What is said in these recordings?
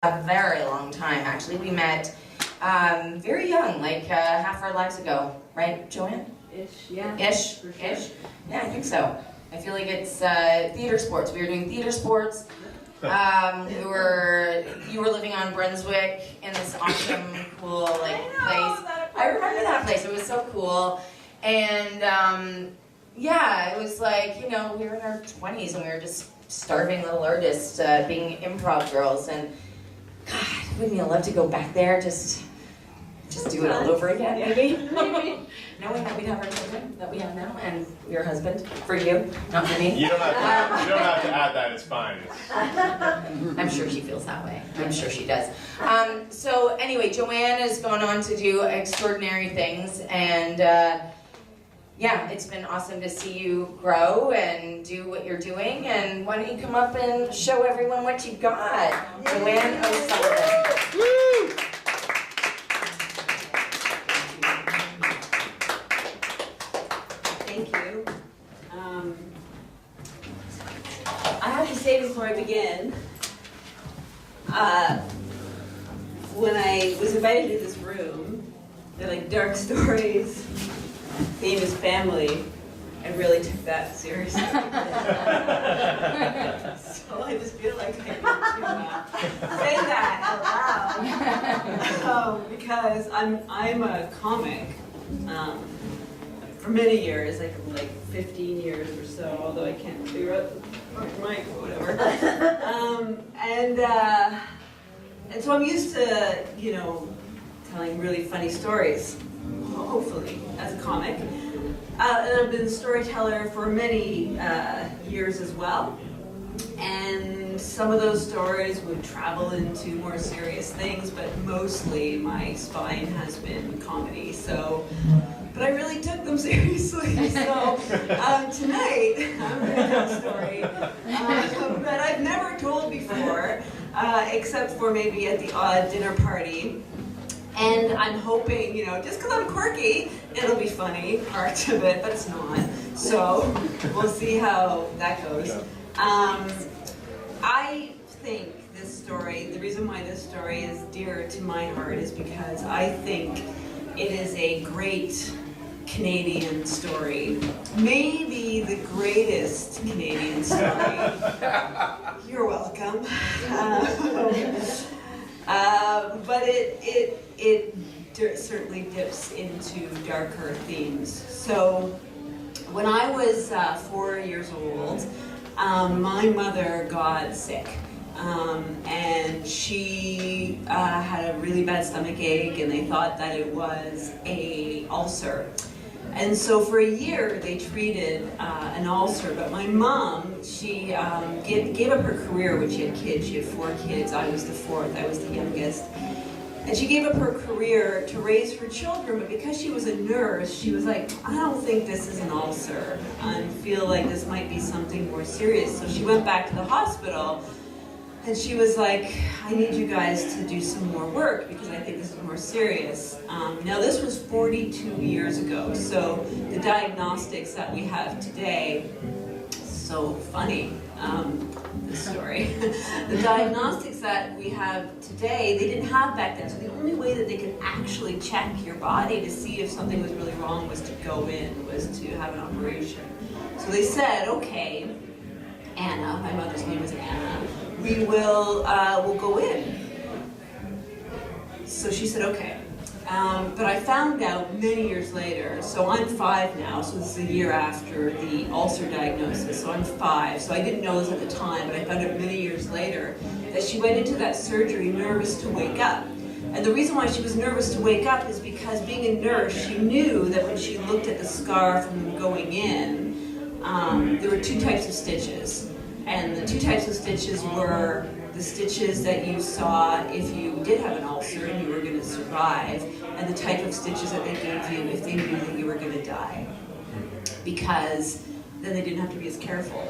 A very long time, actually. We met very young, like half our lives ago, right, Joanne? Ish, yeah. Ish, for sure. ish. Yeah, I think so. I feel like it's theater sports. We were doing theater sports. You were living on Brunswick in this awesome, cool like place. I remember that place. It was so cool, and yeah, it was like, you know, we were in our 20s and we were just starving little artists, being improv girls, and God, wouldn't you love to go back there, just do it all over again, maybe? Knowing that we'd have our children that we have now, and your husband, for you, not for me. You don't have to add that, it's fine. I'm sure she feels that way. I'm sure she does. So anyway, Joanne has gone on to do extraordinary things, and yeah, it's been awesome to see you grow and do what you're doing, and why don't you come up and show everyone what you got? Joanne O'Sullivan. Woo! Thank you. I have to say before I begin, when I was invited to this room, they're like dark stories, famous family, I really took that seriously. So I just feel like I need to say that out loud because I'm a comic. For many years, like 15 years or so, although I can't figure out the mic or whatever. And so I'm used to, you know, telling really funny stories, hopefully, as a comic. And I've been a storyteller for many years as well. And some of those stories would travel into more serious things, but mostly my spine has been comedy. But I really took them seriously. So tonight, I'm going to tell a story that I've never told before, except for maybe at the odd dinner party. And I'm hoping, you know, just because I'm quirky, it'll be funny, parts of it, but it's not. So we'll see how that goes. I think this story, the reason why this story is dear to my heart is because I think it is a great Canadian story. Maybe the greatest Canadian story. You're welcome. But it certainly dips into darker themes. So when I was 4 years old, my mother got sick. And she had a really bad stomach ache, and they thought that it was an ulcer. And so for a year they treated an ulcer, but my mom, she gave up her career when she had kids. She had 4 kids. I was the 4th. I was the youngest. And she gave up her career to raise her children, but because she was a nurse, she was like, I don't think this is an ulcer. I feel like this might be something more serious. So she went back to the hospital, and she was like, I need you guys to do some more work because I think this is more serious. Now this was 42 years ago, so the diagnostics that we have today, so funny, this story. The diagnostics that we have today, they didn't have back then, so the only way that they could actually check your body to see if something was really wrong was to go in, was to have an operation. So they said, okay, Anna, my mother's name was Anna, we'll go in. So she said, okay. But I found out many years later, so I'm 5 now, so this is a year after the ulcer diagnosis, so I'm 5, so I didn't know this at the time, but I found out many years later that she went into that surgery nervous to wake up. And the reason why she was nervous to wake up is because being a nurse, she knew that when she looked at the scar from going in, there were 2 types of stitches. And the 2 types of stitches were the stitches that you saw if you did have an ulcer and you were going to survive, and the type of stitches that they gave you if they knew that you were going to die. Because then they didn't have to be as careful.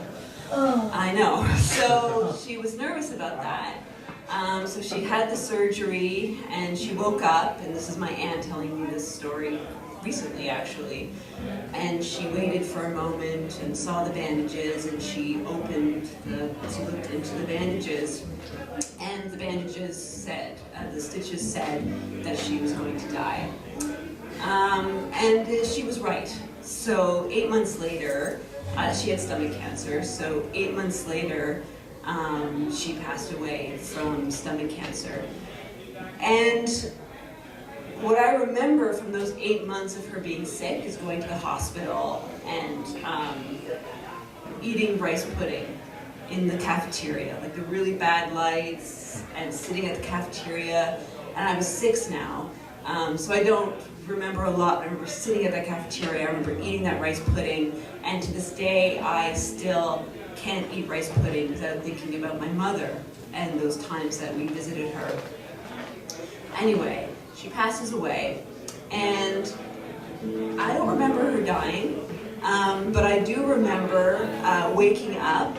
Oh. I know. So she was nervous about that. So she had the surgery, and she woke up, and this is my aunt telling me this story recently actually, and she waited for a moment and saw the bandages, and she looked into the bandages, and the bandages said, the stitches said that she was going to die. And she was right. So 8 months later, she had stomach cancer, so 8 months later, she passed away from stomach cancer. And what I remember from those 8 months of her being sick is going to the hospital and eating rice pudding in the cafeteria, like the really bad lights, and sitting at the cafeteria. And I was 6 now, so I don't remember a lot. I remember sitting at that cafeteria, I remember eating that rice pudding, and to this day I still can't eat rice pudding without thinking about my mother and those times that we visited her. Anyway, she passes away, and I don't remember her dying, but I do remember waking up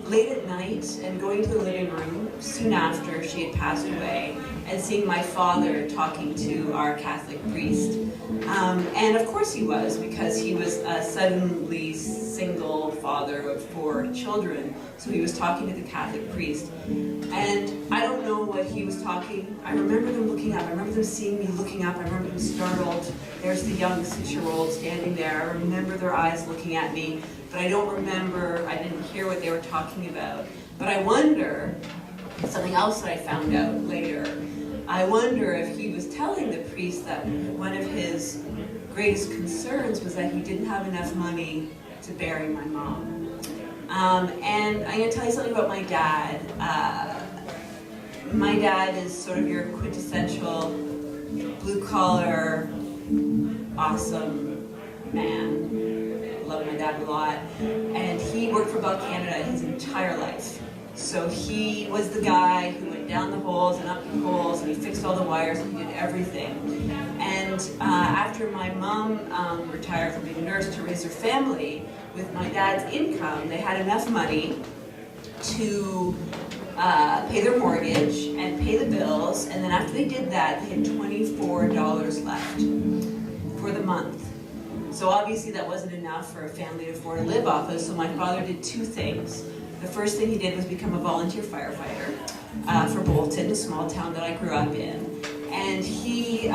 late at night and going to the living room soon after she had passed away and seeing my father talking to our Catholic priest. And of course he was, because he was a suddenly single father of 4 children, so he was talking to the Catholic priest. And I don't know what he was talking. I remember them looking up. I remember them seeing me looking up. I remember them startled. There's the young 6-year-old standing there. I remember their eyes looking at me, but I don't remember, I didn't hear what they were talking about. But I wonder, something else that I found out later, I wonder if he was telling the priest that one of his greatest concerns was that he didn't have enough money to bury my mom. And I'm going to tell you something about my dad. My dad is sort of your quintessential blue-collar, awesome man. I love my dad a lot. And he worked for Bell Canada his entire life. So he was the guy who went down the holes and up the holes, and he fixed all the wires, and he did everything. And after my mom retired from being a nurse to raise her family, with my dad's income, they had enough money to pay their mortgage and pay the bills, and then after they did that, they had $24 left for the month. So obviously that wasn't enough for a family to afford to live off of, so my father did 2 things. The first thing he did was become a volunteer firefighter for Bolton, a small town that I grew up in. And he,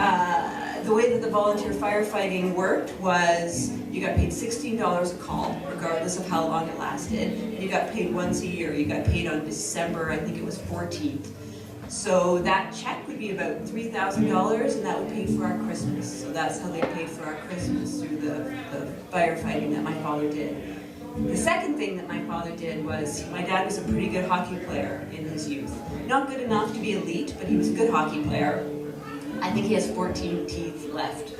the way that the volunteer firefighting worked was you got paid $16 a call, regardless of how long it lasted. And you got paid once a year. You got paid on December, I think it was 14th. So that check would be about $3,000, and that would pay for our Christmas. So that's how they paid for our Christmas, through the firefighting that my father did. The second thing that my father did was, my dad was a pretty good hockey player in his youth. Not good enough to be elite, but he was a good hockey player. I think he has 14 teeth left.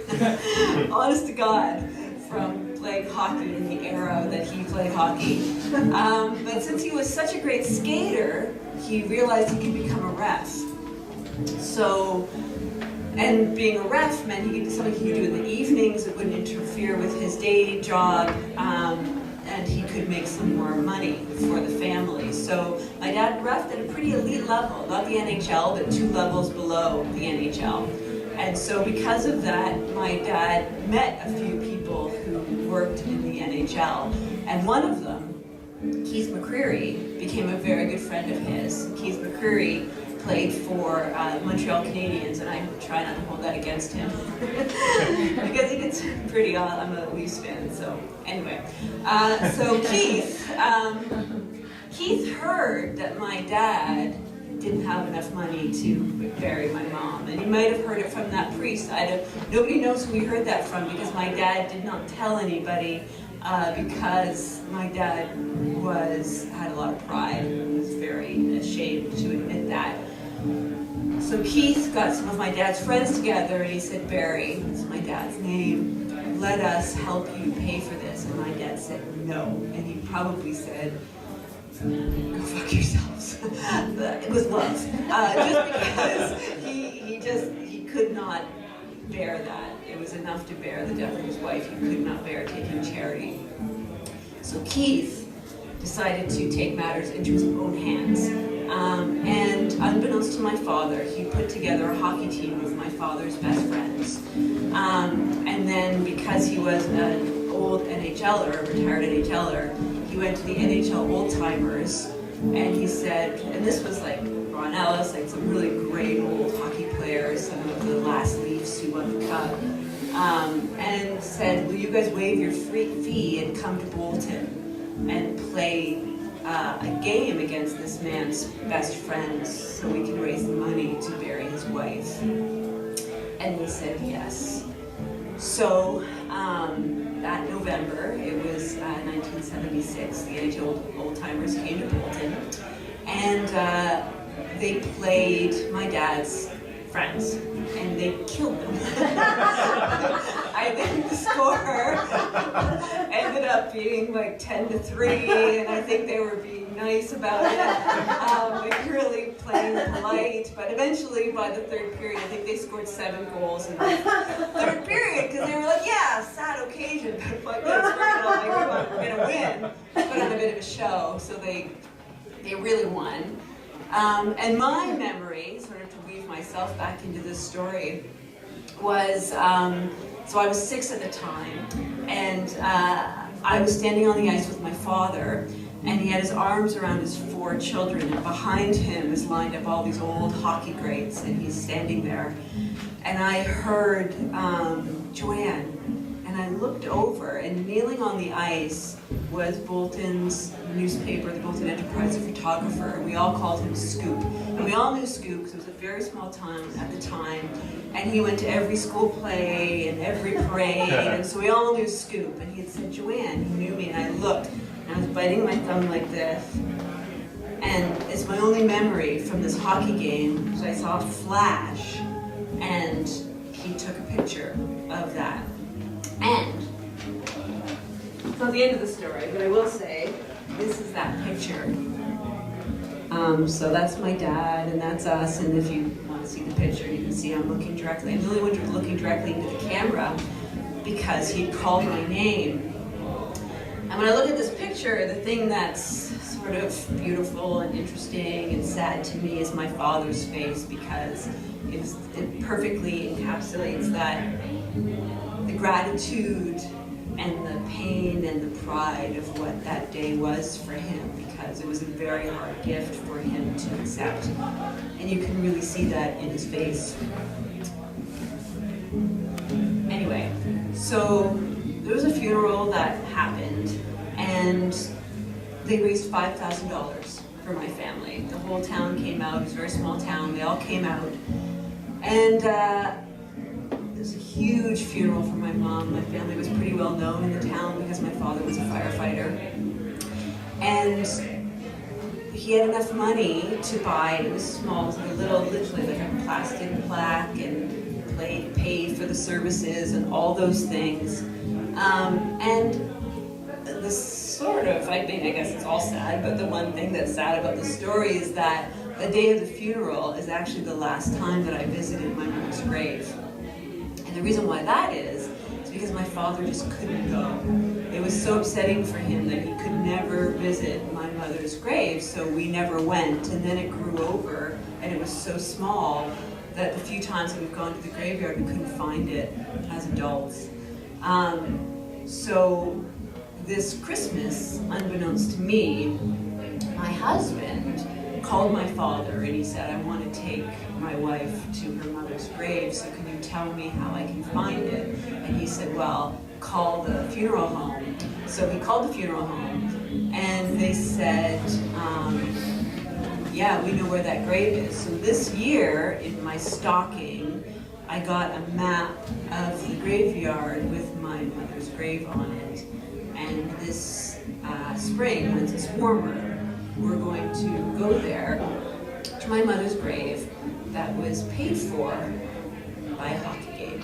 Honest to God, from playing hockey in the era that he played hockey. But since he was such a great skater, he realized he could become a ref. So, and being a ref meant he could do something he could do in the evenings that wouldn't interfere with his day job, and he could make some more money for the family. So my dad refed at a pretty elite level, not the NHL, but 2 levels below the NHL. And so because of that, my dad met a few people who worked in the NHL. And one of them, Keith McCreary, became a very good friend of his. Keith McCreary played for Montreal Canadiens, and I try not to hold that against him. Because he gets pretty, I'm a Leafs fan, so anyway. So Keith heard that my dad didn't have enough money to bury my mom, and he might have heard it from that priest. Nobody knows who he heard that from, because my dad did not tell anybody, because my dad had a lot of pride and was very ashamed to admit that. So Keith got some of my dad's friends together, and he said, "Barry," that's my dad's name, "let us help you pay for this." And my dad said no, and he probably said, "Go fuck yourselves." It was love, just because he could not bear that. It was enough to bear the death of his wife. He could not bear taking charity. So Keith decided to take matters into his own hands. And unbeknownst to my father, he put together a hockey team with my father's best friends. And then because he was an old NHLer, a retired NHLer, he went to the NHL Old Timers, and he said, and this was like Ron Ellis, like some really great old hockey players, some of the last Leafs who won the cup, and said, will you guys waive your fee and come to Bolton and play a game against this man's best friends so we can raise the money to bury his wife? And we said yes. So that November, it was 1976, the NHL Old Timers came to Bolton, and they played my dad's friends, and they killed them. I think the score ended up being like 10-3, and I think they were being nice about it, like really playing polite. But eventually, by the third period, I think they scored 7 goals in the third period, because they were like, yeah, sad occasion, but fuck this, we're gonna win. Put on a bit of a show, so they really won. And my memory, sort of to weave myself back into this story, was, so I was 6 at the time, and I was standing on the ice with my father, and he had his arms around his 4 children, and behind him is lined up all these old hockey greats, and he's standing there. And I heard Joanne, and I looked over, and kneeling on the ice was Bolton's newspaper, the Bolton Enterprise, a photographer. We all called him Scoop. And we all knew Scoop because it was a very small town at the time. And he went to every school play and every parade. And so we all knew Scoop. And he had said, Joanne, he knew me. And I looked, and I was biting my thumb like this. And it's my only memory from this hockey game, because I saw a flash, and he took a picture of that. And it's not the end of the story, but I will say, this is that picture. So that's my dad, and that's us, and if you want to see the picture, you can see I'm looking directly. I'm the only one looking directly into the camera, because he called my name. And when I look at this picture, the thing that's sort of beautiful and interesting and sad to me is my father's face, because it perfectly encapsulates that, the gratitude and the pain and the pride of what that day was for him, because it was a very hard gift for him to accept. And you can really see that in his face. Anyway, so there was a funeral that happened, and they raised $5,000 for my family. The whole town came out. It was a very small town. They all came out. And it was a huge funeral for my mom. My family was pretty well known in the town because my father was a firefighter. And he had enough money to buy, it was small, it was like a little, literally like a plastic plaque, and pay for the services and all those things. And the sort of, I mean, I guess it's all sad, but the one thing that's sad about the story is that the day of the funeral is actually the last time that I visited my mother's grave. And the reason why that is because my father just couldn't go. It was so upsetting for him that he could never visit my mother's grave, so we never went. And then it grew over, and it was so small that the few times that we've gone to the graveyard, we couldn't find it as adults. So this Christmas, unbeknownst to me, my husband called my father and he said, I want to take my wife to her mother's grave, so can you tell me how I can find it? And he said, well, call the funeral home. So he called the funeral home, and they said, yeah, we know where that grave is. So this year, in my stocking, I got a map of the graveyard with my mother's grave on it. And this spring, once it's warmer, we're going to go there to my mother's grave that was paid for by a hockey game.